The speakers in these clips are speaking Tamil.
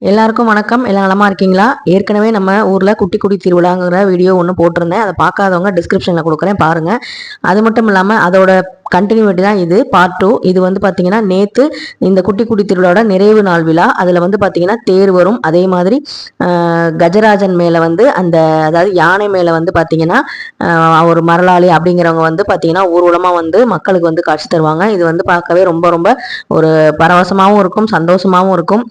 எல்லாருக்கும் வணக்கம். எல்லாம் நலமா இருக்கீங்களா? ஏற்கனவே நம்ம ஊர்ல குட்டி குட்டி திருவிழாங்கிற வீடியோ ஒன்று போட்டிருந்தேன். அதை பார்க்காதவங்க டிஸ்கிரிப்ஷன்ல கொடுக்குறேன் பாருங்க. அது மட்டும் இல்லாம அதோட கண்டினியூட்டி தான் இது பார்ட் 2. இது வந்து பார்த்தீங்கன்னா நேற்று இந்த குட்டி குட்டி திருவிழாவோட நிறைவு நாள் விழா. அதில் வந்து பார்த்தீங்கன்னா தேர் வரும். அதே மாதிரி கஜராஜன் மேலே வந்து அதாவது யானை மேலே வந்து பார்த்தீங்கன்னா ஒரு மரளாளி அப்படிங்கிறவங்க வந்து பார்த்தீங்கன்னா ஊர்வலமாக வந்து மக்களுக்கு வந்து காட்சி தருவாங்க. இது வந்து பார்க்கவே ரொம்ப ரொம்ப ஒரு பரவசமாகவும் இருக்கும், சந்தோஷமாகவும் இருக்கும்,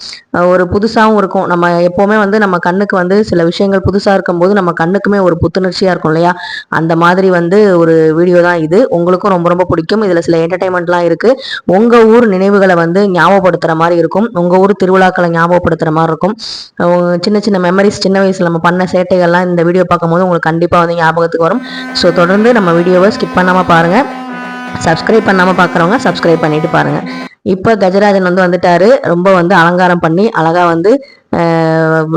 ஒரு புதுசாகவும் இருக்கும். நம்ம எப்போவுமே வந்து நம்ம கண்ணுக்கு வந்து சில விஷயங்கள் புதுசாக இருக்கும்போது நம்ம கண்ணுக்குமே ஒரு புத்துணர்ச்சியாக இருக்கும் இல்லையா? அந்த மாதிரி வந்து ஒரு வீடியோ தான் இது. உங்களுக்கும் ரொம்ப ரொம்ப பிடிக்கும். இதில் சில என்டர்டைன்மெண்ட்லாம் இருக்குது. உங்கள் ஊர் நினைவுகளை வந்து ஞாபகப்படுத்துகிற மாதிரி இருக்கும். உங்கள் ஊர் திருவிழாக்களை ஞாபகப்படுத்துகிற மாதிரி இருக்கும். சின்ன சின்ன மெமரிஸ், சின்ன வயசில் நம்ம பண்ண சேட்டைகள்லாம் இந்த வீடியோ பார்க்கும்போது உங்களுக்கு கண்டிப்பாக வந்து ஞாபகத்துக்கு வரும். ஸோ தொடர்ந்து நம்ம வீடியோவை ஸ்கிப் பண்ணாமல் பாருங்கள். சப்ஸ்கிரைப் பண்ணாமல் பார்க்குறவங்க சப்ஸ்கிரைப் பண்ணிட்டு பாருங்கள். இப்போ கஜராஜன் வந்து வந்துட்டாரு. ரொம்ப வந்து அலங்காரம் பண்ணி அழகாக வந்து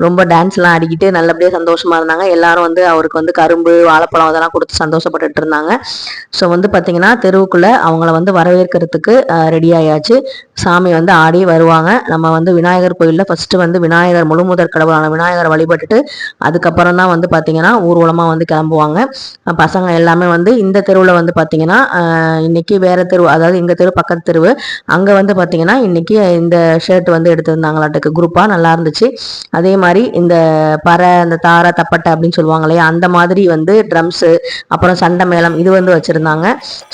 ரொம்ப டான்ஸ்லாம் ஆடிக்கிட்டு நல்லபடியாக சந்தோஷமாக இருந்தாங்க. எல்லாரும் வந்து அவருக்கு வந்து கரும்பு, வாழைப்பழம் அதெல்லாம் கொடுத்து சந்தோஷப்பட்டுட்டு இருந்தாங்க. ஸோ வந்து பார்த்திங்கன்னா தெருவுக்குள்ளே அவங்கள வந்து வரவேற்கிறதுக்கு ரெடி ஆயாச்சு. சாமி வந்து ஆடி வருவாங்க. நம்ம வந்து விநாயகர் கோயிலில் ஃபஸ்ட்டு வந்து விநாயகர் முழுமுதற் கடவுளான விநாயகரை வழிபட்டுட்டு அதுக்கப்புறம் தான் வந்து பார்த்திங்கன்னா ஊர்வலமாக வந்து கிளம்புவாங்க. பசங்க எல்லாமே வந்து இந்த தெருவில் வந்து பார்த்திங்கன்னா இன்னைக்கு வேறு தெரு, அதாவது எங்கள் தெரு பக்கத்து தெருவு, அங்கே வந்து பார்த்திங்கன்னா இன்னைக்கு இந்த ஷர்ட் வந்து எடுத்திருந்தாங்களாட்டுக்கு குரூப்பாக, நல்லா இருந்துச்சு. அதே மாதிரி இந்த அந்த தாரா தப்பட்டை அப்படின்னு சொல்லுவாங்க இல்லையா, அந்த மாதிரி வந்து ட்ரம்ஸு, அப்புறம் சண்டை மேளம் இது வந்து வச்சுருந்தாங்க.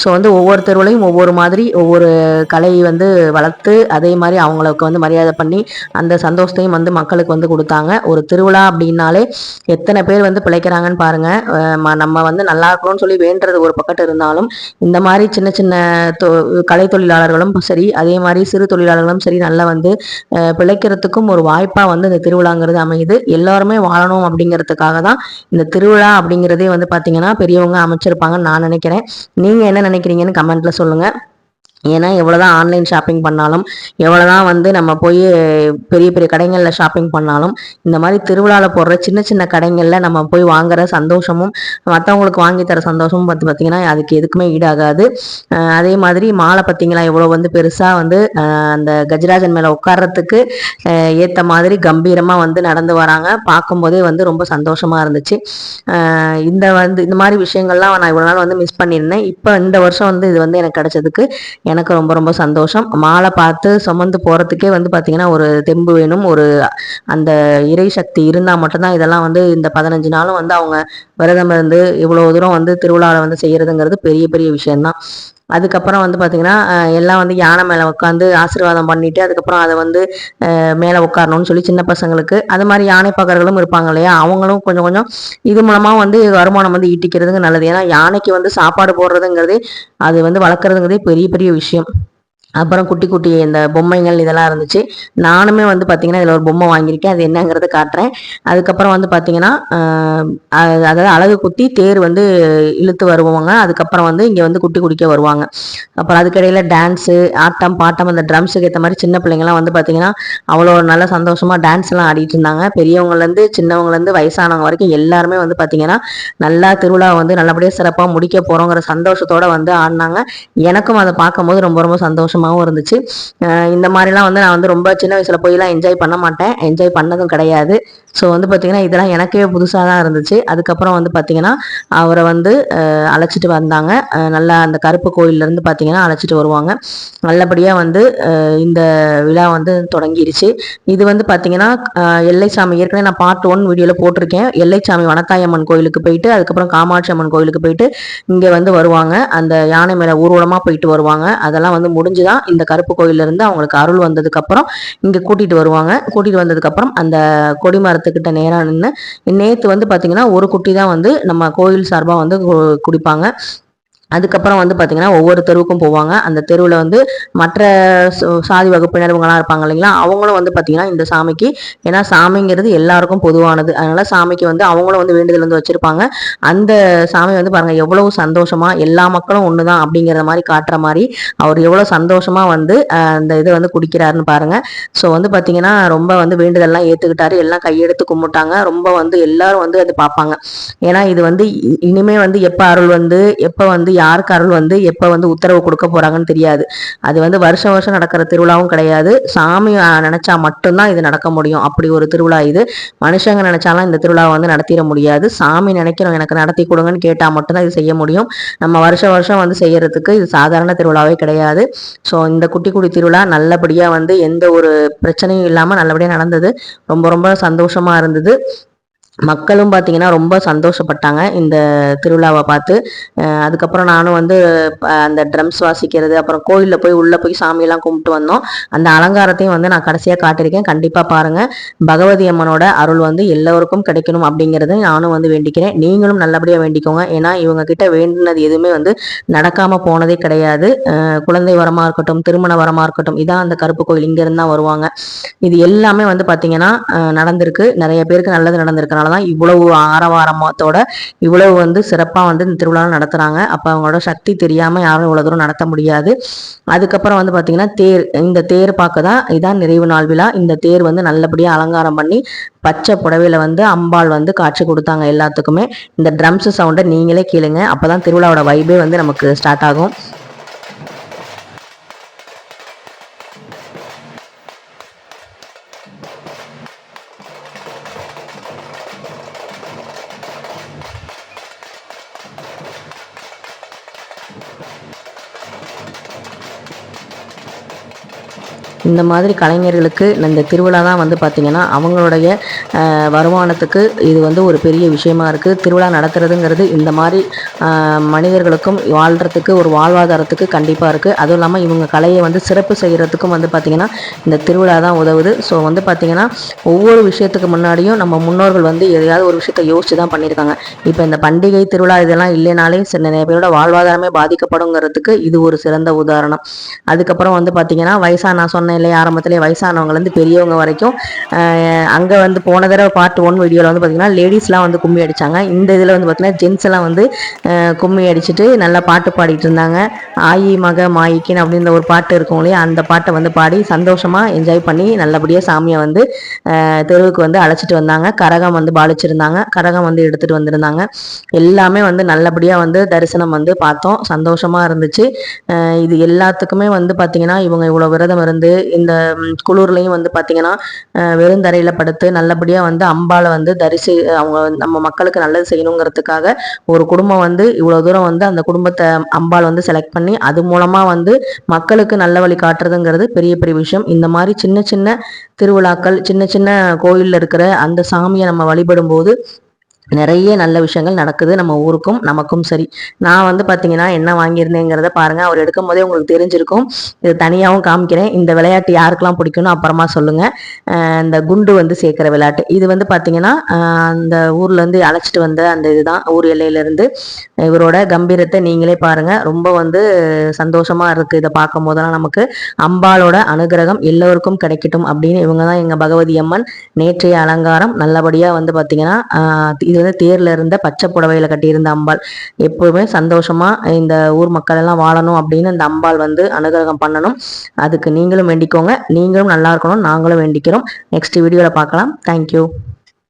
ஸோ வந்து ஒவ்வொரு தெருவுலையும் ஒவ்வொரு மாதிரி ஒவ்வொரு கலை வந்து வளர்த்து அதே மாதிரி அவங்களுக்கு வந்து மரியாதை பண்ணி அந்த சந்தோஷத்தையும் வந்து மக்களுக்கு வந்து கொடுத்தாங்க. ஒரு திருவிழா அப்படின்னாலே எத்தனை பேர் வந்து பிழைக்கிறாங்கன்னு பாருங்க. நம்ம வந்து நல்லா இருக்கணும்னு சொல்லி வேண்டுறது ஒரு பக்கத்து இருந்தாலும் இந்த மாதிரி சின்ன சின்ன கலை தொழிலாளர்களும் சரி, அதே மாதிரி சிறு தொழிலாளர்களும் சரி, நல்லா வந்து பிழைக்கிறதுக்கும் ஒரு வாய்ப்பாக வந்து இந்த திருவிழாங்கிறது அமையுது. எல்லாருமே வாழணும் அப்படிங்கிறதுக்காக தான் இந்த திருவிழா அப்படிங்கிறதே வந்து பார்த்தீங்கன்னா பெரியவங்க அமைச்சிருப்பாங்கன்னு நான் நினைக்கிறேன். நீங்கள் என்ன நினைக்கிறீங்கன்னு கமெண்ட்ல சொல்லுங்கள். ஏன்னா எவ்வளோதான் ஆன்லைன் ஷாப்பிங் பண்ணாலும், எவ்வளோதான் வந்து நம்ம போய் பெரிய பெரிய கடைகளில் ஷாப்பிங் பண்ணாலும், இந்த மாதிரி திருவிழாவில் போடுற சின்ன சின்ன கடைகளில் நம்ம போய் வாங்குற சந்தோஷமும் மற்றவங்களுக்கு வாங்கி தர சந்தோஷமும் பார்த்தீங்கன்னா அதுக்கு எதுக்குமே ஈடாகாது. அதே மாதிரி மாலை பார்த்தீங்களா எவ்வளோ வந்து பெருசாக வந்து அந்த கஜராஜன் மேலே உட்கார்றதுக்கு ஏற்ற மாதிரி கம்பீரமாக வந்து நடந்து வராங்க. பார்க்கும்போதே வந்து ரொம்ப சந்தோஷமாக இருந்துச்சு. இந்த மாதிரி விஷயங்கள்லாம் நான் இவ்வளோ நாள் வந்து மிஸ் பண்ணியிருந்தேன். இப்போ இந்த வருஷம் வந்து இது வந்து எனக்கு கிடைச்சதுக்கு எனக்கு ரொம்ப ரொம்ப சந்தோஷம். மாலை பார்த்து சுமந்து போகிறதுக்கே வந்து பார்த்திங்கன்னா ஒரு தெம்பு வேணும். ஒரு அந்த இறை சக்தி இருந்தால் மட்டும்தான் இதெல்லாம் வந்து இந்த 15 நாளும் வந்து அவங்க விரதம் இருந்து இவ்வளோ தூரம் வந்து திருவிழாவில் வந்து செய்கிறதுங்கிறது பெரிய பெரிய விஷயம்தான். அதுக்கப்புறம் வந்து பார்த்திங்கன்னா எல்லாம் வந்து யானை மேலே உட்காந்து ஆசீர்வாதம் பண்ணிவிட்டு அதுக்கப்புறம் அதை வந்து மேலே உட்காரணும்னு சொல்லி சின்ன பசங்களுக்கு அது மாதிரி யானை பகர்களும் இருப்பாங்க இல்லையா, அவங்களும் கொஞ்சம் கொஞ்சம் இது மூலமாக வந்து வருமானம் வந்து ஈட்டிக்கிறதுங்க நல்லது. ஏன்னா யானைக்கு வந்து சாப்பாடு போடுறதுங்கிறதே, அது வந்து வளர்க்குறதுங்கிறதே பெரிய பெரிய விஷயம். அப்புறம் குட்டி குட்டி இந்த பொம்மைகள் இதெல்லாம் இருந்துச்சு. நானுமே வந்து பார்த்திங்கன்னா இதில் ஒரு பொம்மை வாங்கியிருக்கேன். அது என்னங்கிறத காட்டுறேன். அதுக்கப்புறம் வந்து பார்த்திங்கன்னா அதாவது அழகு குத்தி தேர் வந்து இழுத்து வருவாங்க. அதுக்கப்புறம் வந்து இங்கே வந்து குட்டி குடிக்க வருவாங்க. அப்புறம் அதுக்கிடையில் டான்ஸு, ஆட்டம் பாட்டம், அந்த ட்ரம்ஸுக்கு ஏற்ற மாதிரி சின்ன பிள்ளைங்கள்லாம் வந்து பார்த்திங்கன்னா அவ்வளோ நல்ல சந்தோஷமாக டான்ஸ்லாம் ஆடிட்டு இருந்தாங்க. பெரியவங்கலேருந்து சின்னவங்கலேருந்து வயசானவங்க வரைக்கும் எல்லாருமே வந்து பார்த்திங்கன்னா நல்லா திருவிழா வந்து நல்லபடியாக சிறப்பாக முடிக்க போகிறோங்கிற சந்தோஷத்தோடு வந்து ஆடினாங்க. எனக்கும் அதை பார்க்கும்போது ரொம்ப ரொம்ப சந்தோஷமாகவும் இருந்துச்சு. இந்த மாதிரிலாம் வந்து நான் வந்து ரொம்ப சின்ன வயசில் போயெல்லாம் என்ஜாய் பண்ண மாட்டேன், என்ஜாய் பண்ணதும் கிடையாது. ஸோ வந்து பார்த்திங்கன்னா இதெல்லாம் எனக்கே புதுசாக தான் இருந்துச்சு. அதுக்கப்புறம் வந்து பார்த்திங்கன்னா அவரை வந்து அழைச்சிட்டு வந்தாங்க. நல்லா அந்த கருப்பு கோயிலேருந்து பார்த்திங்கன்னா அழைச்சிட்டு வருவாங்க. நல்லபடியாக வந்து இந்த விழா வந்து தொடங்கிருச்சு. இது வந்து பார்த்திங்கன்னா எல்லைச்சாமி, ஏற்கனவே நான் பார்ட் 1 வீடியோவில் போட்டிருக்கேன். எல்லைச்சாமி வனத்தாயம்மன் கோயிலுக்கு போயிட்டு அதுக்கப்புறம் காமாட்சி அம்மன் கோயிலுக்கு போயிட்டு இங்கே வந்து வருவாங்க. அந்த யானை மேலே ஊர்வலமாக போயிட்டு வருவாங்க. அதெல்லாம் வந்து முடிஞ்சுதான் இந்த கருப்பு கோயிலேருந்து அவங்களுக்கு அருள் வந்ததுக்கப்புறம் இங்கே கூட்டிகிட்டு வருவாங்க. கூட்டிகிட்டு வந்ததுக்கப்புறம் அந்த கொடிமரத்துக்கிட்ட நேராக நின்று நேற்று வந்து பார்த்திங்கன்னா ஒரு குட்டி தான் வந்து நம்ம கோயில் சார்பாக வந்து குடிப்பாங்க. அதுக்கப்புறம் வந்து பார்த்திங்கன்னா ஒவ்வொரு தெருவுக்கும் போவாங்க. அந்த தெருவில் வந்து மற்ற சாதி வகுப்பினருங்களாம் இருப்பாங்க இல்லைங்களா, அவங்களும் வந்து பார்த்திங்கன்னா இந்த சாமிக்கு, ஏன்னா சாமிங்கிறது எல்லாருக்கும் பொதுவானது, அதனால் சாமிக்கு வந்து அவங்களும் வந்து வேண்டுதல் வந்து வச்சுருப்பாங்க. அந்த சாமி வந்து பாருங்கள் எவ்வளவு சந்தோஷமாக எல்லா மக்களும் ஒன்று தான் அப்படிங்கிற மாதிரி காட்டுற மாதிரி அவர் எவ்வளோ சந்தோஷமாக வந்து அந்த இதை வந்து குடிக்கிறாருன்னு பாருங்கள். ஸோ வந்து பார்த்திங்கன்னா ரொம்ப வந்து வேண்டுதல்லாம் ஏற்றுக்கிட்டாரு. எல்லாம் கையெடுத்து கும்பிட்டாங்க. ரொம்ப வந்து எல்லாரும் வந்து அது பார்ப்பாங்க. ஏன்னா இது வந்து இனிமேல் வந்து எப்போ அருள் வந்து எப்போ வந்து யாருக்கு அருள் வந்து எப்போ வந்து உத்தரவு கொடுக்க போறாங்கன்னு தெரியாது. அது வந்து வருஷம் வருஷம் நடக்கிற திருவிழாவும் கிடையாது. சாமி நினைச்சா மட்டும்தான் இது நடக்க முடியும். அப்படி ஒரு திருவிழா இது. மனுஷங்க நினைச்சாலும் இந்த திருவிழாவை வந்து நடத்திட முடியாது. சாமி நினைக்கிறோம் எனக்கு நடத்தி கொடுங்கன்னு கேட்டால் மட்டும்தான் இது செய்ய முடியும். நம்ம வருஷம் வருஷம் வந்து செய்யறதுக்கு இது சாதாரண திருவிழாவே கிடையாது. ஸோ இந்த குட்டி குடி திருவிழா நல்லபடியாக வந்து எந்த ஒரு பிரச்சனையும் இல்லாமல் நல்லபடியாக நடந்தது. ரொம்ப ரொம்ப சந்தோஷமா இருந்தது. மக்களும் பார்த்தீங்கன்னா ரொம்ப சந்தோஷப்பட்டாங்க இந்த திருவிழாவை பார்த்து. அதுக்கப்புறம் நானும் வந்து அந்த ட்ரம்ஸ் வாசிக்கிறது, அப்புறம் கோயிலில் போய் உள்ளே போய் சாமியெல்லாம் கும்பிட்டு வந்தோம். அந்த அலங்காரத்தையும் வந்து நான் கடைசியாக காட்டியிருக்கேன். கண்டிப்பாக பாருங்கள். பகவதி அம்மனோட அருள் வந்து எல்லோருக்கும் கிடைக்கணும் அப்படிங்கிறத நானும் வந்து வேண்டிக்கிறேன். நீங்களும் நல்லபடியாக வேண்டிக்கோங்க. ஏன்னா இவங்க கிட்ட வேண்டினது எதுவுமே வந்து நடக்காமல் போனதே கிடையாது. குழந்தை வரமாக இருக்கட்டும், திருமண வரமாக இருக்கட்டும், இதான் அந்த கருப்பு கோயில் இங்கேருந்து தான் வருவாங்க. இது எல்லாமே வந்து பார்த்தீங்கன்னா நடந்திருக்கு. நிறைய பேருக்கு நல்லது நடந்திருக்கனால தான் இவ்வளவு ஆரவாரத்தோட இவ்வளவு வந்து சிறப்பாக வந்து இந்த திருவிழா நடத்துகிறாங்க. அப்போ அவங்களோட சக்தி தெரியாமல் யாரும் இவ்வளோ தூரம் நடத்த முடியாது. அதுக்கப்புறம் வந்து பார்த்தீங்கன்னா தேர், இந்த தேர் பார்க்க தான் இதான் நிறைவு நாள் விழா. இந்த தேர் வந்து நல்லபடியாக அலங்காரம் பண்ணி பச்சை புடவையில வந்து அம்பாள் வந்து காட்சி கொடுத்தாங்க எல்லாத்துக்குமே. இந்த ட்ரம்ஸ் சவுண்டை நீங்களே கேளுங்க. அப்போ தான் திருவிழாவோட வைபே வந்து நமக்கு ஸ்டார்ட் ஆகும். இந்த மாதிரி கலைஞர்களுக்கு இந்த திருவிழா தான் வந்து பார்த்திங்கன்னா அவங்களுடைய வருமானத்துக்கு இது வந்து ஒரு பெரிய விஷயமா இருக்குது. திருவிழா நடத்துறதுங்கிறது இந்த மாதிரி மனிதர்களுக்கும் வாழ்கிறதுக்கு ஒரு வாழ்வாதாரத்துக்கு கண்டிப்பாக இருக்குது. அதுவும் இல்லாமல் இவங்க கலையை வந்து சிறப்பு செய்கிறதுக்கும் வந்து பார்த்திங்கன்னா இந்த திருவிழா தான் உதவுது. ஸோ வந்து பார்த்திங்கன்னா ஒவ்வொரு விஷயத்துக்கு முன்னாடியும் நம்ம முன்னோர்கள் வந்து எதையாவது ஒரு விஷயத்தை யோசிச்சு தான் பண்ணியிருக்காங்க. இப்போ இந்த பண்டிகை திருவிழா இதெல்லாம் இல்லைனாலே நிறைய பேரோட வாழ்வாதாரமே பாதிக்கப்படுங்கிறதுக்கு இது ஒரு சிறந்த உதாரணம். அதுக்கப்புறம் வந்து பார்த்திங்கன்னா நான் சொன்ன இல்லை ஆரம்பத்திலே வயசானவங்கலேருந்து பெரியவங்க வரைக்கும் அங்கே வந்து போன தடவை பார்ட் 1 வீடியோவில் வந்து பார்த்திங்கன்னா லேடிஸ்லாம் வந்து கும்மி அடித்தாங்க. இந்த இதில் வந்து பார்த்திங்கன்னா ஜென்ஸ் எல்லாம் வந்து கும்மி அடிச்சுட்டு நல்லா பாட்டு பாடிட்டு இருந்தாங்க. ஆயி மக மாயிக்கின்னு அப்படின்ற ஒரு பாட்டு இருக்கும் இல்லையா, அந்த பாட்டை வந்து பாடி சந்தோஷமாக என்ஜாய் பண்ணி நல்லபடியாக சாமியை வந்து தெருவுக்கு வந்து அழைச்சிட்டு வந்தாங்க. கரகம் வந்து பாலிச்சிருந்தாங்க, கரகம் வந்து எடுத்துகிட்டு வந்திருந்தாங்க. எல்லாமே வந்து நல்லபடியாக வந்து தரிசனம் வந்து பார்த்தோம். சந்தோஷமாக இருந்துச்சு. இது எல்லாத்துக்குமே வந்து பார்த்திங்கன்னா இவங்க இவ்வளோ விரதம் இருந்து இந்த குளூர்லையும் வந்து பார்த்தீங்கன்னா வெறும் தரையில் படுத்து நல்லபடியாக வந்து அம்பாளை வந்து அவங்க நம்ம மக்களுக்கு நல்லது செய்யணுங்கிறதுக்காக ஒரு குடும்பம் வந்து இவ்வளோ தூரம் வந்து அந்த குடும்பத்தை அம்பாள் வந்து செலக்ட் பண்ணி அது மூலமாக வந்து மக்களுக்கு நல்ல வழி காட்டுறதுங்கிறது பெரிய பெரிய விஷயம். இந்த மாதிரி சின்ன சின்ன திருவிழாக்கள், சின்ன சின்ன கோயிலில் இருக்கிற அந்த சாமியை நம்ம வழிபடும் போது நிறைய நல்ல விஷயங்கள் நடக்குது நம்ம ஊருக்கும் நமக்கும் சரி. நான் வந்து பார்த்தீங்கன்னா என்ன வாங்கியிருந்தேங்கிறத பாருங்கள். அவர் எடுக்கும் போதே உங்களுக்கு தெரிஞ்சிருக்கும். இது தனியாகவும் காமிக்கிறேன். இந்த விளையாட்டு யாருக்கெல்லாம் பிடிக்கும்னு அப்புறமா சொல்லுங்கள். இந்த குண்டு வந்து சேர்க்குற விளையாட்டு இது வந்து பார்த்தீங்கன்னா அந்த ஊர்லேருந்து அழைச்சிட்டு வந்த அந்த இதுதான், ஊர் எல்லையிலேருந்து. இவரோட கம்பீரத்தை நீங்களே பாருங்கள். ரொம்ப வந்து சந்தோஷமாக இருக்குது இதை பார்க்கும் போதெல்லாம். நமக்கு அம்பாளோட அனுகிரகம் எல்லோருக்கும் கிடைக்கட்டும் அப்படின்னு இவங்க தான் எங்கள் பகவதி அம்மன். நேற்றைய அலங்காரம் நல்லபடியாக வந்து பார்த்தீங்கன்னா இது வந்து தேர்ல இருந்த பச்சை புடவையில கட்டியிருந்த அம்பாள். எப்பவுமே சந்தோஷமா இந்த ஊர் மக்கள் எல்லாம் வாழணும் அப்படின்னு இந்த அம்பாள் வந்து அனுகிரகம் பண்ணணும். அதுக்கு நீங்களும் வேண்டிக்கோங்க. நீங்களும் நல்லா இருக்கணும், நாங்களும் வேண்டிக்கிறோம். நெக்ஸ்ட் வீடியோல பார்க்கலாம். தேங்க்யூ.